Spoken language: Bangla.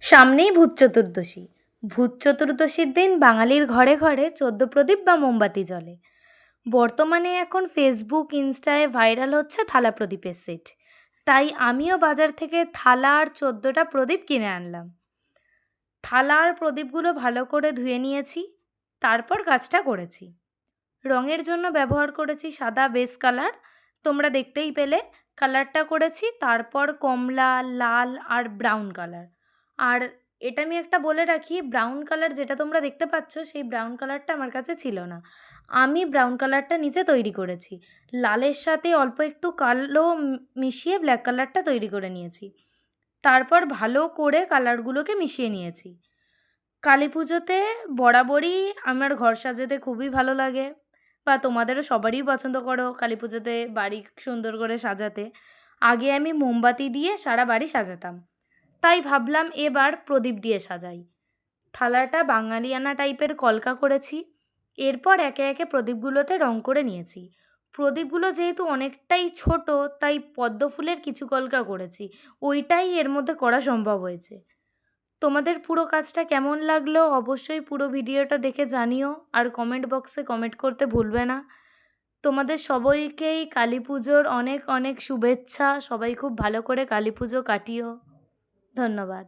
সামনেই ভূত চতুর্দশী। ভূত চতুর্দশীর দিন বাঙালির ঘরে ঘরে ১৪ প্রদীপ বা মোমবাতি জ্বলে। বর্তমানে এখন ফেসবুক, ইনস্টায় ভাইরাল হচ্ছে থালা প্রদীপের সেট। তাই আমিও বাজার থেকে থালা আর ১৪টা প্রদীপ কিনে আনলাম। থালা আর প্রদীপগুলো ভালো করে ধুয়ে নিয়েছি, তারপর কাজটা করেছি। রঙের জন্য ব্যবহার করেছি সাদা বেস কালার, তোমরা দেখতেই পেলে। কালারটা করেছি, তারপর কমলা, লাল আর ব্রাউন কালার। আর এটা আমি একটা বলে রাখি, ব্রাউন কালার যেটা তোমরা দেখতে পাচ্ছ সেই ব্রাউন কালারটা আমার কাছে ছিল না। আমি ব্রাউন কালারটা নিজে তৈরি করেছি। লালের সাথে অল্প একটু কালো মিশিয়ে ব্ল্যাক কালারটা তৈরি করে নিয়েছি। তারপর ভালো করে কালারগুলোকে মিশিয়ে নিয়েছি। কালী পুজোতে বরাবরই আমার ঘর সাজাতে খুবই ভালো লাগে, বা তোমাদেরও সবারই পছন্দ করো কালী পুজোতে বাড়ি সুন্দর করে সাজাতে। আগে আমি মোমবাতি দিয়ে সারা বাড়ি সাজাতাম, তাই ভাবলাম এবার প্রদীপ দিয়ে সাজাই। থালাটা বাঙালিয়ানা টাইপের কলকা করেছি। এরপর একে একে প্রদীপগুলোতে রং করে নিয়েছি। প্রদীপগুলো যেহেতু অনেকটাই ছোট, তাই পদ্ম ফুলের কিছু কলকা করেছি। ওইটাই এর মধ্যে করা সম্ভব হয়েছে। তোমাদের পুরো কাজটা কেমন লাগলো অবশ্যই পুরো ভিডিওটা দেখে জানিও, আর কমেন্ট বক্সে কমেন্ট করতে ভুলবে না। তোমাদের সবাইকেই কালী পুজোর অনেক অনেক শুভেচ্ছা। সবাই খুব ভালো করে কালী পুজো কাটিও। ধন্যবাদ।